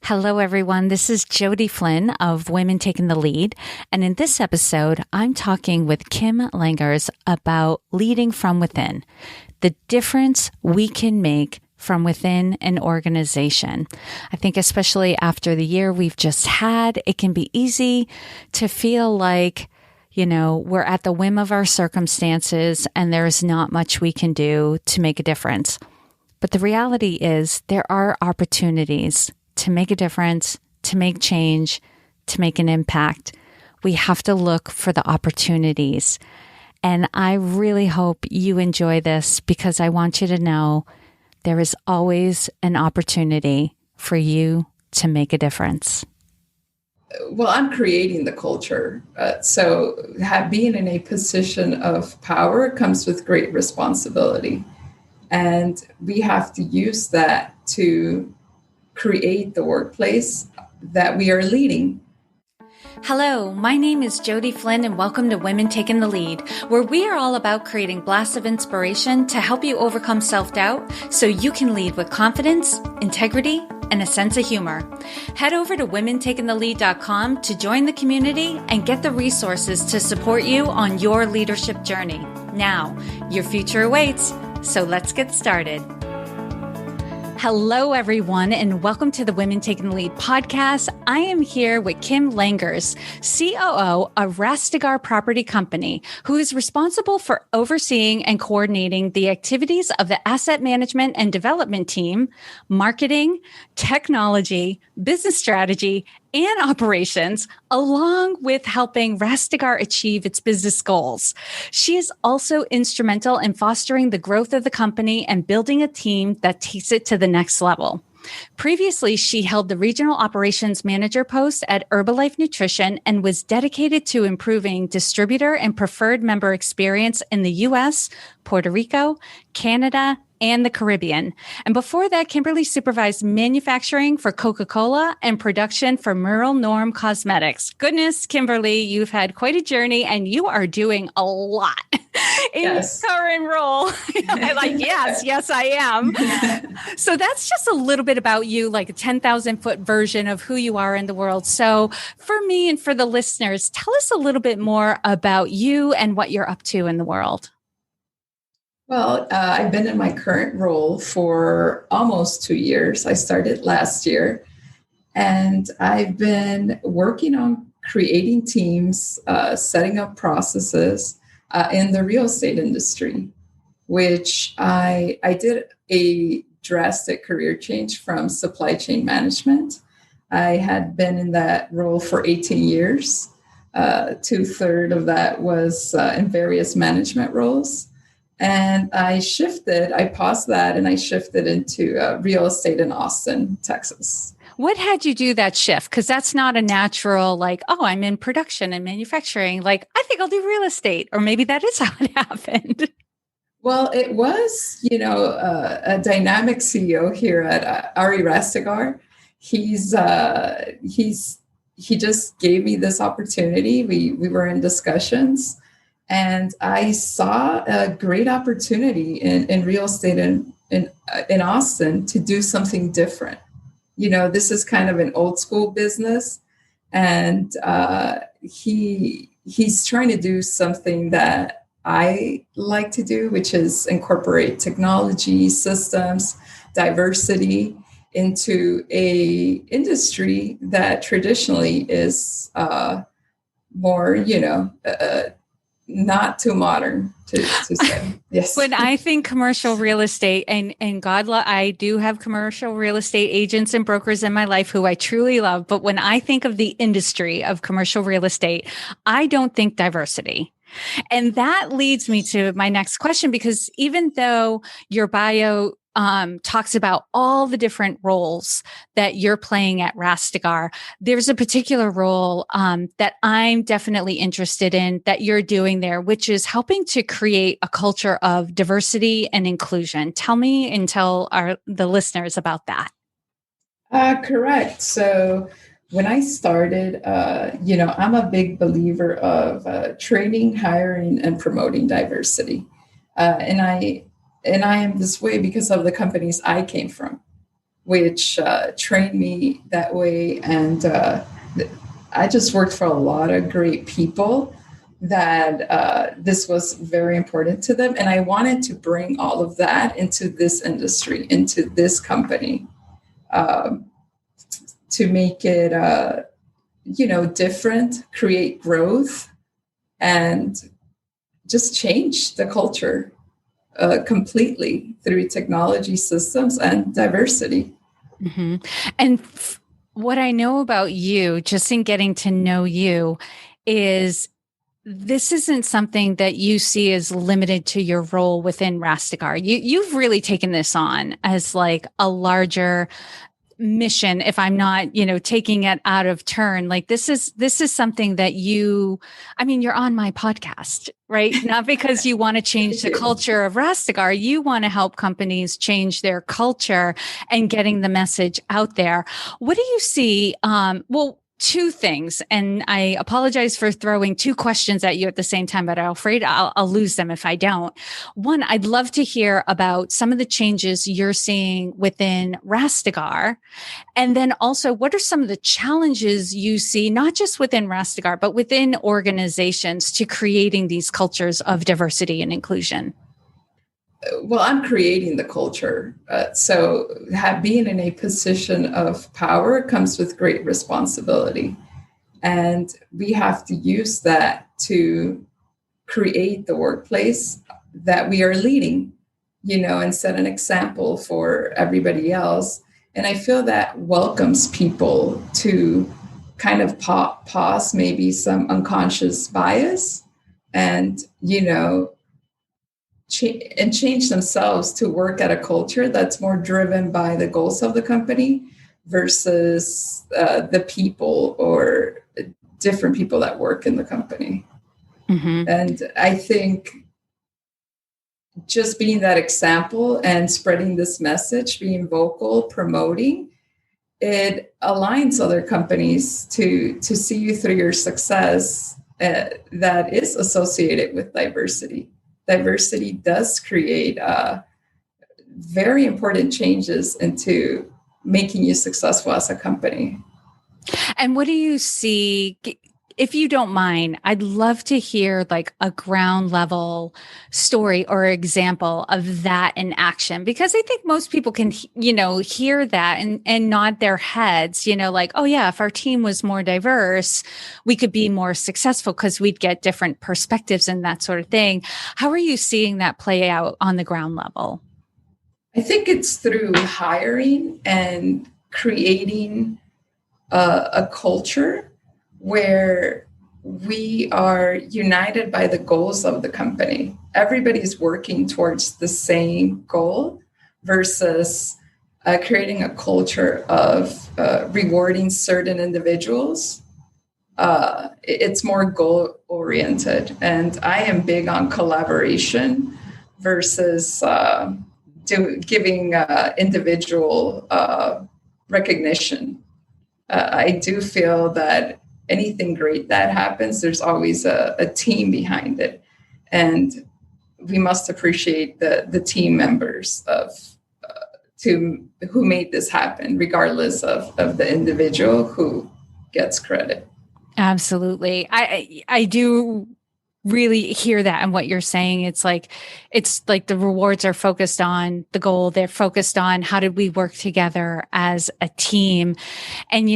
Hello, everyone. This is Jody Flynn of Women Taking the Lead. And in this episode, I'm talking with Kim Langers about leading from within, the difference we can make from within an organization. I think especially after the year we've just had, it can be easy to feel like, we're at the whim of our circumstances and there's not much we can do to make a difference. But the reality is there are opportunities to make a difference, to make change, to make an impact. We have to look for the opportunities. And I really hope you enjoy this because I want you to know there is always an opportunity for you to make a difference. Well, I'm creating the culture. So being in a position of power comes with great responsibility. And we have to use that to create the workplace that we are leading. Hello, my name is Jody Flynn and welcome to Women Taking the Lead, where we are all about creating blasts of inspiration to help you overcome self-doubt so you can lead with confidence, integrity, and a sense of humor. Head over to womentakingthelead.com to join the community and get the resources to support you on your leadership journey. Now, your future awaits, so let's get started. Hello, everyone, and welcome to the Women Taking the Lead podcast. I am here with Kim Langers, COO of Rastegar Property Company, who is responsible for overseeing and coordinating the activities of the asset management and development team, marketing, technology, business strategy, and operations, along with helping Rastegar achieve its business goals. She is also instrumental in fostering the growth of the company and building a team that takes it to the next level. Previously, she held the regional operations manager post at Herbalife Nutrition and was dedicated to improving distributor and preferred member experience in the U.S., Puerto Rico, Canada, and the Caribbean. And before that, Kimberly supervised manufacturing for Coca-Cola and production for Merle Norman Cosmetics. Goodness, Kimberly, you've had quite a journey and you are doing a lot in your current role. I'm like, yes, I am. So that's just a little bit about you, like a 10,000 foot version of who you are in the world. So for me and for the listeners, tell us a little bit more about you and what you're up to in the world. Well, I've been in my current role for almost 2 years. I started last year, and I've been working on creating teams, setting up processes in the real estate industry, which I did a drastic career change from supply chain management. I had been in that role for 18 years. 2/3 of that was in various management roles. And I paused that and I shifted into real estate in Austin, Texas. What had you do that shift? Because that's not a natural, I'm in production and manufacturing. I think I'll do real estate. Or maybe that is how it happened. Well, it was, a dynamic CEO here at Ari Rastegar. He just gave me this opportunity. We were in discussions. And I saw a great opportunity in real estate in Austin to do something different. This is kind of an old school business. And he's trying to do something that I like to do, which is incorporate technology, systems, diversity into a industry that traditionally is more, not too modern to say. Yes. When I think commercial real estate, and I do have commercial real estate agents and brokers in my life who I truly love. But when I think of the industry of commercial real estate, I don't think diversity. And that leads me to my next question, because even though your bio talks about all the different roles that you're playing at Rastegar, there's a particular role that I'm definitely interested in that you're doing there, which is helping to create a culture of diversity and inclusion. Tell me and tell the listeners about that. Correct. So when I started, I'm a big believer of training, hiring, and promoting diversity. And I am this way because of the companies I came from. which trained me that way. And I just worked for a lot of great people that this was very important to them. And I wanted to bring all of that into this industry, into this company, to make it, different, create growth, and just change the culture completely through technology, systems, and diversity. Mm-hmm. And what I know about you, just in getting to know you, is this isn't something that you see as limited to your role within Rastegar. You've really taken this on as like a larger mission, if I'm not, taking it out of turn. Like this is something that you're on my podcast, right? Not because you want to change the culture of Rastegar. You want to help companies change their culture and getting the message out there. What do you see? Two things, and I apologize for throwing two questions at you at the same time, but I'm afraid I'll lose them if I don't. One, I'd love to hear about some of the changes you're seeing within Rastegar. And then also, what are some of the challenges you see, not just within Rastegar, but within organizations to creating these cultures of diversity and inclusion? Well, I'm creating the culture. So being in a position of power comes with great responsibility. And we have to use that to create the workplace that we are leading, and set an example for everybody else. And I feel that welcomes people to kind of pause maybe some unconscious bias and, change themselves to work at a culture that's more driven by the goals of the company versus the people or different people that work in the company. Mm-hmm. And I think just being that example and spreading this message, being vocal, promoting, it aligns other companies to see you through your success that is associated with diversity. Diversity does create very important changes into making you successful as a company. And what do you see? If you don't mind, I'd love to hear like a ground level story or example of that in action, because I think most people can, hear that and nod their heads, like, oh yeah, if our team was more diverse, we could be more successful because we'd get different perspectives and that sort of thing. How are you seeing that play out on the ground level? I think it's through hiring and creating a culture where we are united by the goals of the company. Everybody's working towards the same goal versus creating a culture of rewarding certain individuals. It's more goal-oriented. And I am big on collaboration versus giving individual recognition. I do feel that anything great that happens, there's always a team behind it. And we must appreciate the team members who made this happen, regardless of the individual who gets credit. Absolutely. I do really hear that and what you're saying. It's like the rewards are focused on the goal. They're focused on how did we work together as a team. And,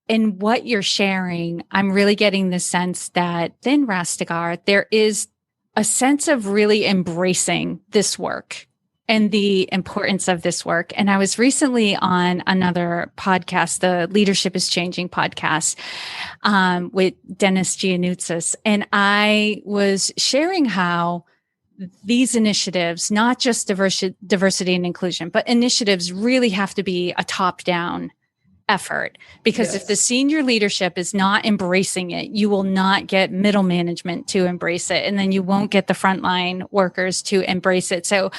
in what you're sharing, I'm really getting the sense that in Rastegar, there is a sense of really embracing this work and the importance of this work. And I was recently on another podcast, the Leadership is Changing podcast, with Dennis Giannoutzis. And I was sharing how these initiatives, not just diversity and inclusion, but initiatives really have to be a top-down effort, because if the senior leadership is not embracing it, you will not get middle management to embrace it. And then you won't get the frontline workers to embrace it. So,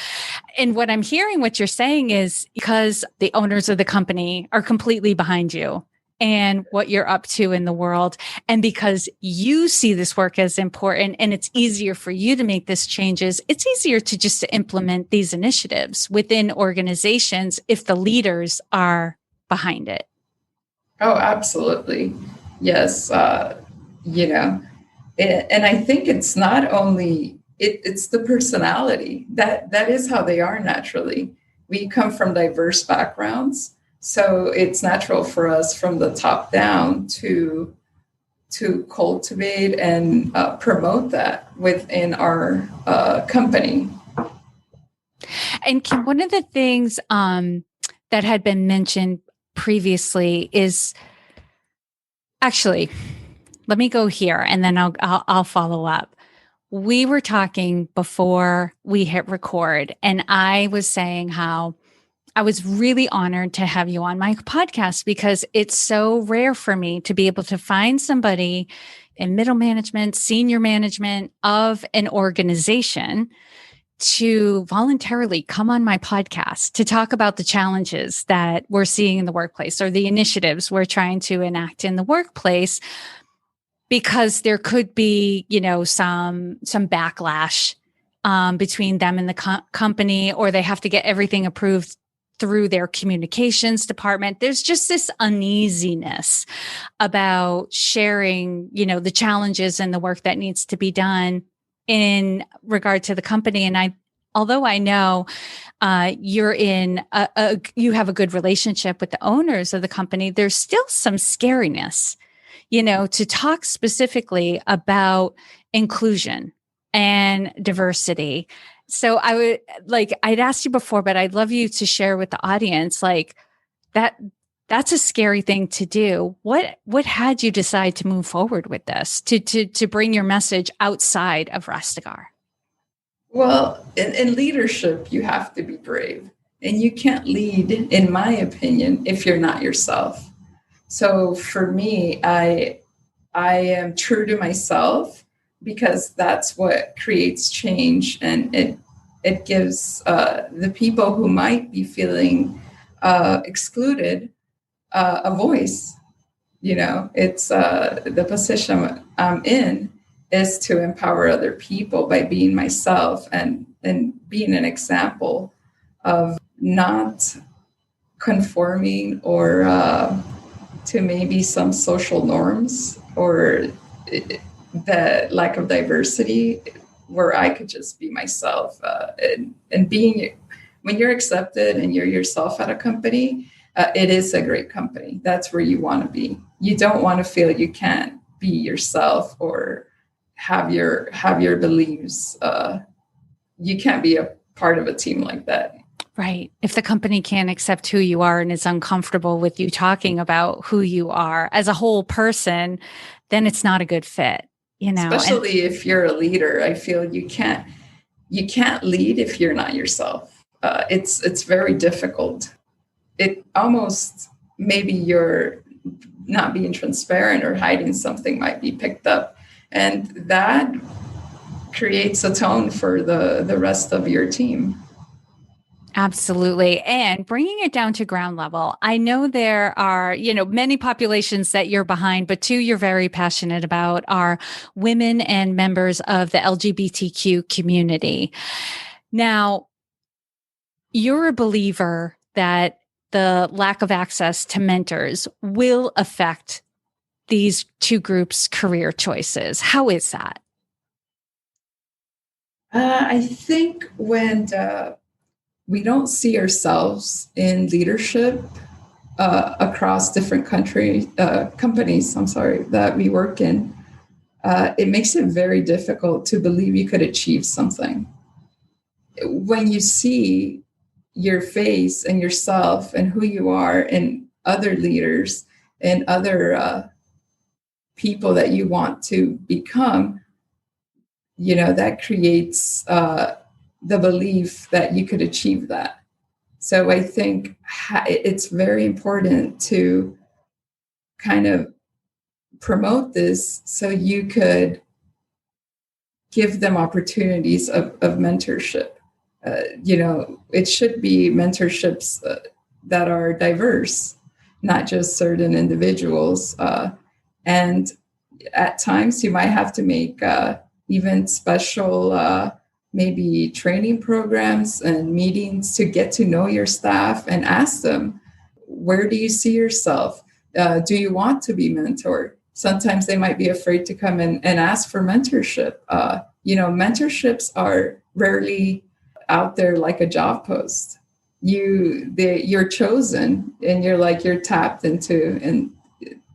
and what I'm hearing, what you're saying is because the owners of the company are completely behind you and what you're up to in the world. And because you see this work as important and it's easier for you to make these changes, it's easier to just to implement these initiatives within organizations if the leaders are behind it. Oh, absolutely. Yes. And I think it's not only, it's the personality that is how they are naturally. We come from diverse backgrounds. So it's natural for us from the top down to cultivate and promote that within our company. And Kim, one of the things that had been mentioned previously is actually, let me go here and then I'll follow up. We were talking before we hit record, and I was saying how I was really honored to have you on my podcast because it's so rare for me to be able to find somebody in middle management, senior management of an organization to voluntarily come on my podcast to talk about the challenges that we're seeing in the workplace or the initiatives we're trying to enact in the workplace, because there could be, some backlash between them and the company, or they have to get everything approved through their communications department. There's just this uneasiness about sharing, the challenges and the work that needs to be done in regard to the company. And although I know you're in you have a good relationship with the owners of the company, there's still some scariness, to talk specifically about inclusion and diversity. So I'd asked you before, but I'd love you to share with the audience, that's a scary thing to do. What had you decide to move forward with this, to bring your message outside of Rastegar? Well, in leadership, you have to be brave, and you can't lead, in my opinion, if you're not yourself. So for me, I am true to myself, because that's what creates change, and it gives the people who might be feeling excluded a voice. It's the position I'm in is to empower other people by being myself and being an example of not conforming or to maybe some social norms or the lack of diversity, where I could just be myself and being, when you're accepted and you're yourself at a company, it is a great company. That's where you want to be. You don't want to feel you can't be yourself or have your beliefs. You can't be a part of a team like that. Right. If the company can't accept who you are and is uncomfortable with you talking about who you are as a whole person, then it's not a good fit, Especially if you're a leader, I feel you can't lead if you're not yourself. It's very difficult. It almost, maybe you're not being transparent or hiding something might be picked up, and that creates a tone for the rest of your team. Absolutely. And bringing it down to ground level, I know there are, many populations that you're behind, but two you're very passionate about are women and members of the LGBTQ community. Now, you're a believer that the lack of access to mentors will affect these two groups' career choices. How is that? I think when we don't see ourselves in leadership across different companies, that we work in, it makes it very difficult to believe you could achieve something. When you see your face and yourself and who you are and other leaders and other people that you want to become, that creates the belief that you could achieve that. So I think it's very important to kind of promote this so you could give them opportunities of mentorship. It should be mentorships that are diverse. not just certain individuals. And at times you might have to make even special maybe training programs and meetings to get to know your staff and ask them, where do you see yourself? Do you want to be mentored? Sometimes they might be afraid to come in and ask for mentorship. Mentorships are rarely out there like a job post. You're chosen, and you're tapped into, and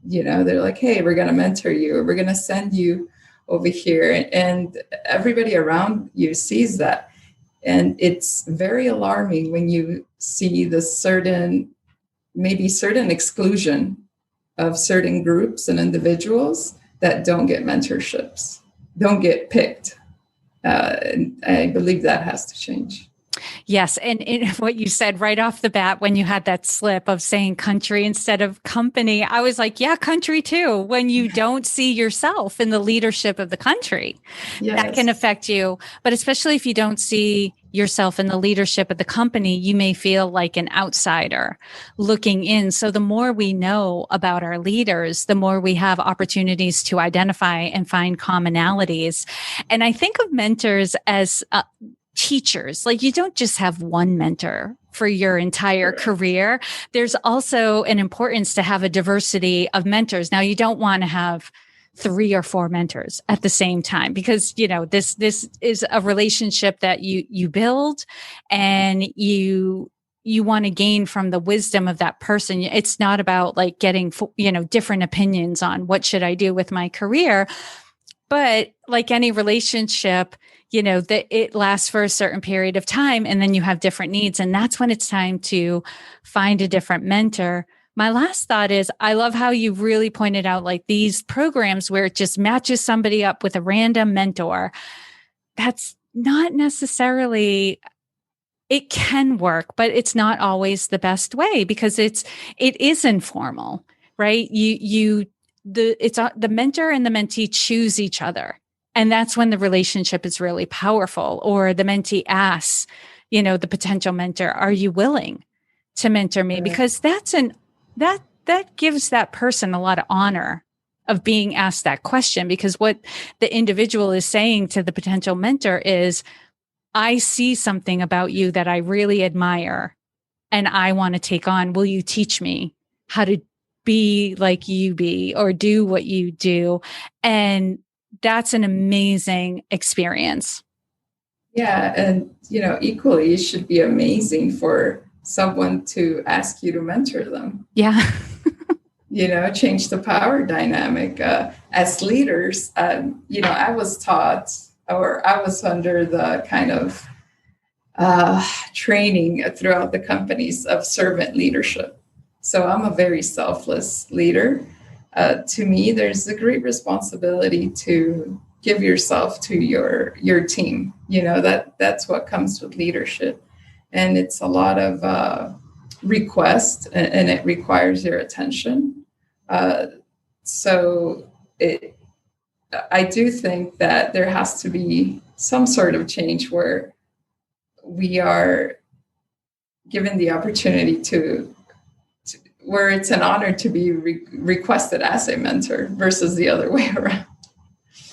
they're like, hey, we're going to mentor you, or we're going to send you over here, and everybody around you sees that. And it's very alarming when you see the certain exclusion of certain groups and individuals that don't get mentorships, don't get picked. And I believe that has to change. Yes. And what you said right off the bat, when you had that slip of saying country instead of company, I was like, yeah, country too. When you don't see yourself in the leadership of the country, yes, that can affect you. But especially if you don't see yourself in the leadership of the company, you may feel like an outsider looking in. So the more we know about our leaders, the more we have opportunities to identify and find commonalities. And I think of mentors as teachers. Like, you don't just have one mentor for your entire career. There's also an importance to have a diversity of mentors. Now, you don't want to have 3 or 4 mentors at the same time, because, this is a relationship that you build, and you want to gain from the wisdom of that person. It's not about like getting, different opinions on what should I do with my career. But like any relationship, that it lasts for a certain period of time, and then you have different needs. And that's when it's time to find a different mentor. My last thought is, I love how you really pointed out like these programs where it just matches somebody up with a random mentor. That's not necessarily, it can work, but it's not always the best way, because it is informal, right? The mentor and the mentee choose each other. And that's when the relationship is really powerful. Or the mentee asks, the potential mentor, are you willing to mentor me? Because that gives that person a lot of honor of being asked that question, because what the individual is saying to the potential mentor is, I see something about you that I really admire and I want to take on. Will you teach me how to be like you be, or do what you do? And that's an amazing experience. Yeah. And, equally, it should be amazing for someone to ask you to mentor them. Yeah. Change the power dynamic. As leaders, I was taught, or I was under the kind of training throughout the companies of servant leadership. So I'm a very selfless leader. To me, there's a great responsibility to give yourself to your team. That's what comes with leadership. And it's a lot of request, and it requires your attention. So I do think that there has to be some sort of change where we are given the opportunity to where it's an honor to be requested as a mentor versus the other way around.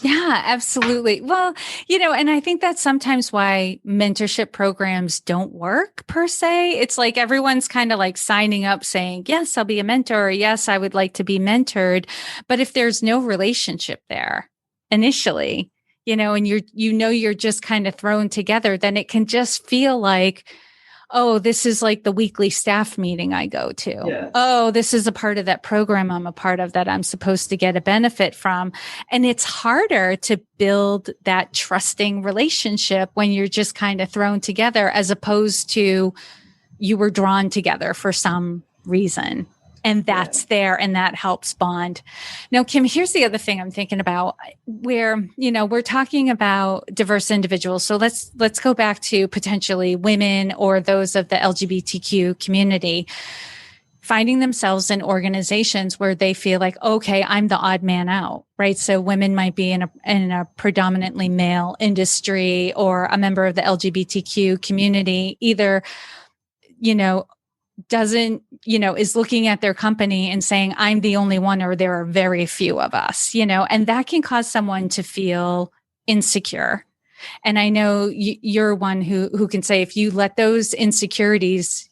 Yeah, absolutely. Well, and I think that's sometimes why mentorship programs don't work per se. It's like everyone's kind of like signing up saying, yes, I'll be a mentor, or yes, I would like to be mentored. But if there's no relationship there initially, and you're just kind of thrown together, then it can just feel like, oh, this is like the weekly staff meeting I go to. Yes. Oh, this is a part of that program I'm a part of that I'm supposed to get a benefit from. And it's harder to build that trusting relationship when you're just kind of thrown together, as opposed to you were drawn together for some reason. And that's there, and that helps bond. Now, Kim, here's the other thing I'm thinking about, where, we're talking about diverse individuals. So let's go back to potentially women or those of the LGBTQ community finding themselves in organizations where they feel like, okay, I'm the odd man out, right? So women might be in a predominantly male industry, or a member of the LGBTQ community, either, doesn't, is looking at their company and saying, I'm the only one, or there are very few of us, and that can cause someone to feel insecure. And I know you're one who can say, if you let those insecurities,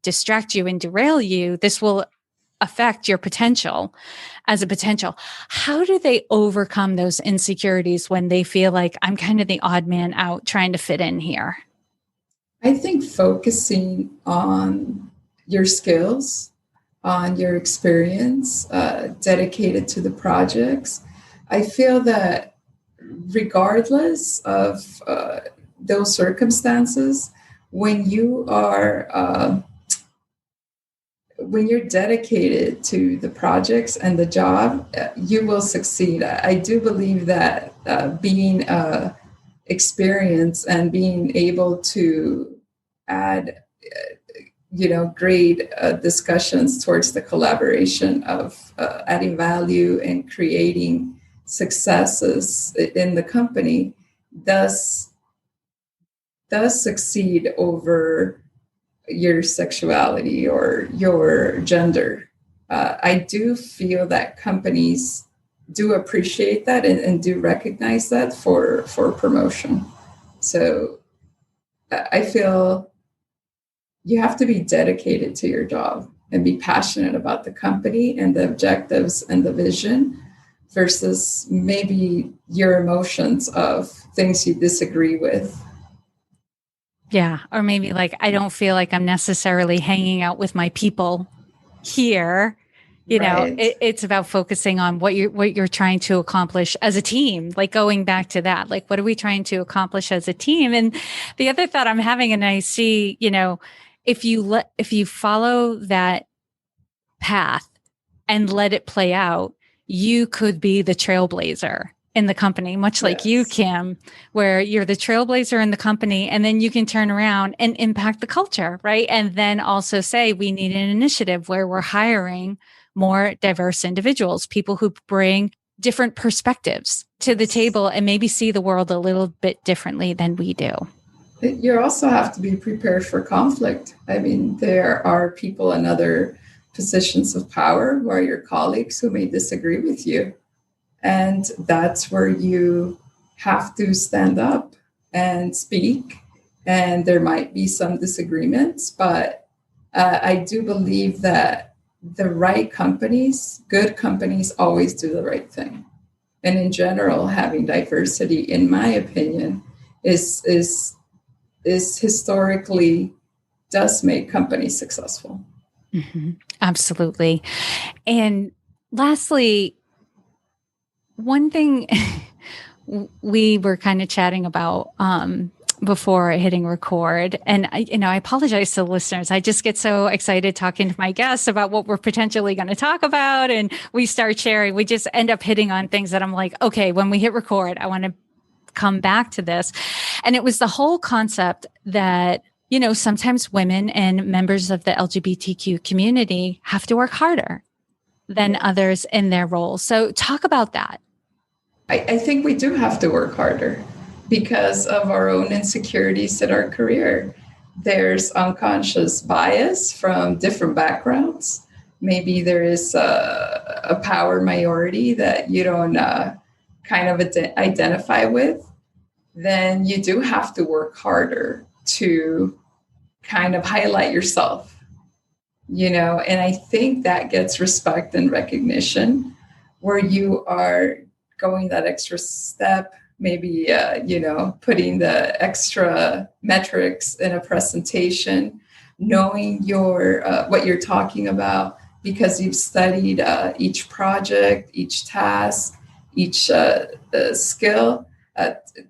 distract you and derail you, this will affect your potential as a potential. How do they overcome those insecurities when they feel like I'm kind of the odd man out trying to fit in here? I think focusing on your skills, on your experience, dedicated to the projects. I feel that regardless of those circumstances, when you are when you're dedicated to the projects and the job, you will succeed. I do believe that being experienced and being able to add, great discussions towards the collaboration of adding value and creating successes in the company does succeed over your sexuality or your gender. I do feel that companies do appreciate that and do recognize that for promotion. So I feel you have to be dedicated to your job and be passionate about the company and the objectives and the vision versus maybe your emotions of things you disagree with. Yeah. Or maybe like, I don't feel like I'm necessarily hanging out with my people here. Right. It's about focusing on what you're trying to accomplish as a team, like going back to that, like, what are we trying to accomplish as a team? And the other thought I'm having, and I see, if you follow that path and let it play out, you could be the trailblazer in the company, much like you, Kim, where you're the trailblazer in the company, and then you can turn around and impact the culture, right? And then also say, we need an initiative where we're hiring more diverse individuals, people who bring different perspectives to the table and maybe see the world a little bit differently than we do. You also have to be prepared for conflict. I mean, there are people in other positions of power who are your colleagues who may disagree with you. And that's where you have to stand up and speak. And there might be some disagreements, but I do believe that the right companies, good companies, always do the right thing. And in general, having diversity, in my opinion, is historically does make companies successful. Mm-hmm. Absolutely. And lastly, one thing we were kind of chatting about before hitting record, and I apologize to the listeners. I just get so excited talking to my guests about what we're potentially going to talk about, and we start sharing. We just end up hitting on things that I'm like, okay, when we hit record, I want to come back to this. And it was the whole concept that, sometimes women and members of the LGBTQ community have to work harder than others in their roles. So talk about that. I think we do have to work harder because of our own insecurities in our career. There's unconscious bias from different backgrounds. Maybe there is a power minority that you don't kind of identify with. Then you do have to work harder to kind of highlight yourself, and I think that gets respect and recognition where you are going that extra step, maybe, putting the extra metrics in a presentation, knowing what you're talking about because you've studied each project, each task, each skill.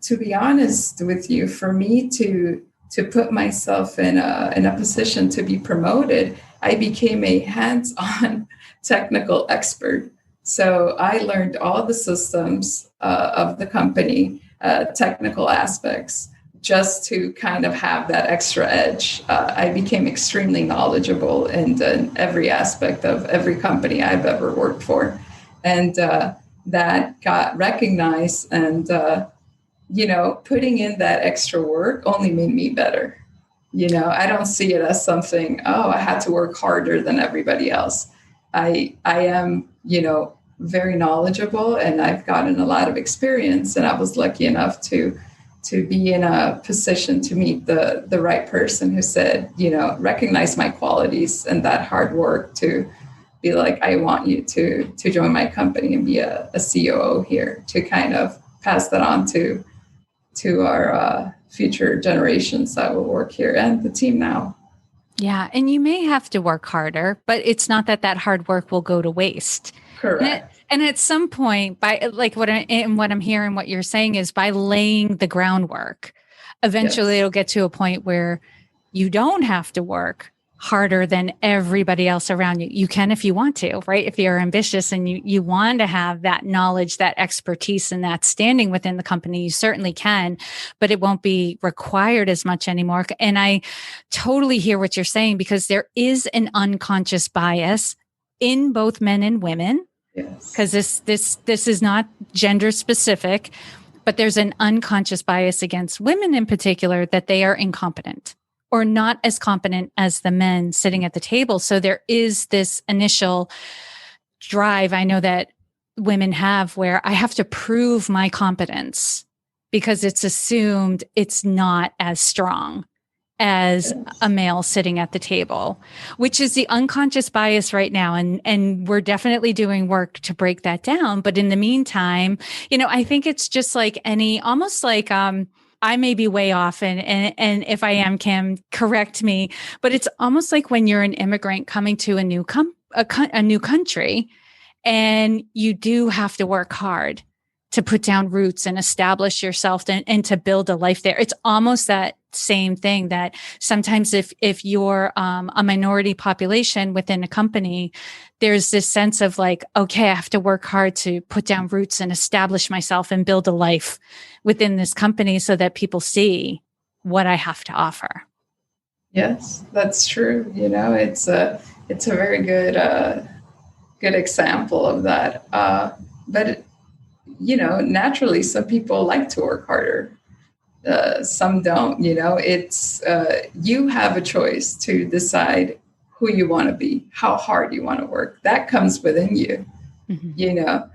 To be honest with you, for me to put myself in a position to be promoted, I became a hands-on technical expert. So I learned all the systems of the company, technical aspects, just to kind of have that extra edge. I became extremely knowledgeable in every aspect of every company I've ever worked for. And that got recognized, and, putting in that extra work only made me better. I don't see it as something, oh, I had to work harder than everybody else. I am, very knowledgeable, and I've gotten a lot of experience, and I was lucky enough to be in a position to meet the right person who said, recognize my qualities and that hard work to be like, I want you to join my company and be a COO here, to kind of pass that on to our future generations that will work here and the team now. Yeah. And you may have to work harder, but it's not that hard work will go to waste. Correct. And at some point, by like what I'm hearing, what you're saying is by laying the groundwork, eventually it'll get to a point where you don't have to work harder than everybody else around you. You can if you want to, right? If you're ambitious and you want to have that knowledge, that expertise, and that standing within the company, you certainly can, but it won't be required as much anymore. And I totally hear what you're saying, because there is an unconscious bias in both men and women. Yes. Because this is not gender specific, but there's an unconscious bias against women in particular, that they are incompetent or not as competent as the men sitting at the table. So there is this initial drive, I know that women have, where I have to prove my competence because it's assumed it's not as strong as a male sitting at the table, which is the unconscious bias right now. And we're definitely doing work to break that down. But in the meantime, I think it's just like almost like, I may be way off, and if I am, Kim, correct me. But it's almost like when you're an immigrant coming to a new country, and you do have to work hard to put down roots and establish yourself and to build a life there. It's almost that same thing, that sometimes if you're a minority population within a company, there's this sense of like, okay, I have to work hard to put down roots and establish myself and build a life within this company so that people see what I have to offer. Yes, that's true. It's a very good example of that. But naturally, some people like to work harder. Some don't. It's you have a choice to decide who you want to be, how hard you want to work. That comes within you. Mm-hmm.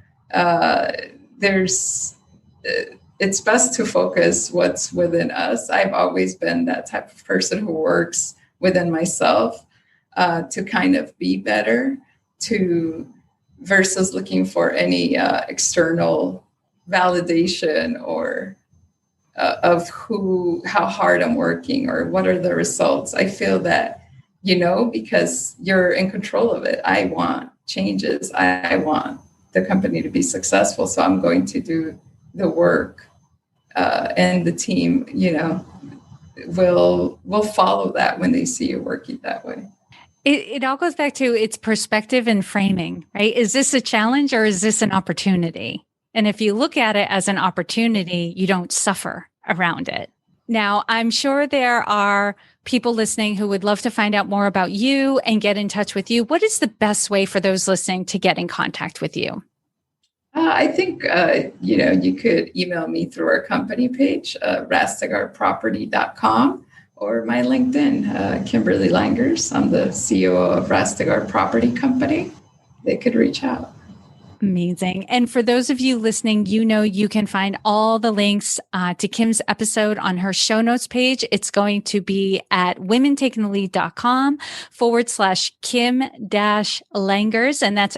It's best to focus what's within us. I've always been that type of person who works within myself to kind of be better, versus looking for any external validation or of how hard I'm working or what are the results. I feel that, because you're in control of it. I want changes. I want the company to be successful. So I'm going to do the work, and the team, will follow that when they see you working that way. It all goes back to its perspective and framing, right? Is this a challenge or is this an opportunity? And if you look at it as an opportunity, you don't suffer around it. Now, I'm sure there are people listening who would love to find out more about you and get in touch with you. What is the best way for those listening to get in contact with you? I think, you could email me through our company page, rastegarproperty.com, or my LinkedIn, Kimberly Langers. I'm the CEO of Rastegar Property Company. They could reach out. Amazing. And for those of you listening, you can find all the links to Kim's episode on her show notes page. It's going to be at womentakingthelead.com/Kim-Langers, and that's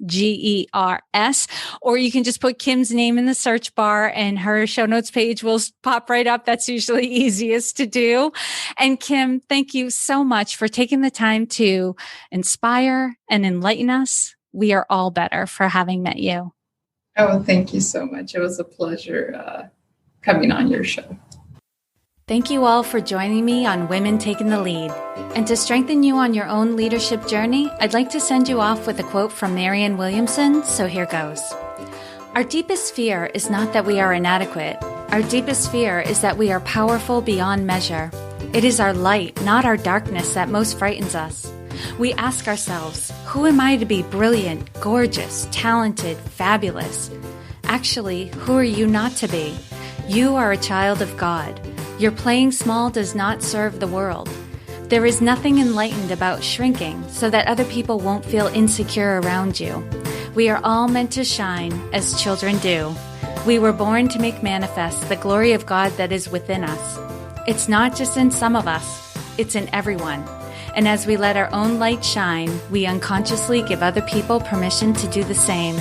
LANGERS, or you can just put Kim's name in the search bar and her show notes page will pop right up. That's usually easiest to do. And Kim, thank you so much for taking the time to inspire and enlighten us. We are all better for having met you. Oh, thank you so much. It was a pleasure coming on your show. Thank you all for joining me on Women Taking the Lead. And to strengthen you on your own leadership journey, I'd like to send you off with a quote from Marianne Williamson, so here goes. Our deepest fear is not that we are inadequate. Our deepest fear is that we are powerful beyond measure. It is our light, not our darkness, that most frightens us. We ask ourselves, who am I to be brilliant, gorgeous, talented, fabulous? Actually, who are you not to be? You are a child of God. Your playing small does not serve the world. There is nothing enlightened about shrinking so that other people won't feel insecure around you. We are all meant to shine as children do. We were born to make manifest the glory of God that is within us. It's not just in some of us, it's in everyone. And as we let our own light shine, we unconsciously give other people permission to do the same.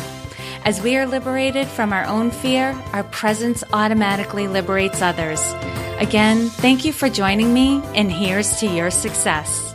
As we are liberated from our own fear, our presence automatically liberates others. Again, thank you for joining me, and here's to your success.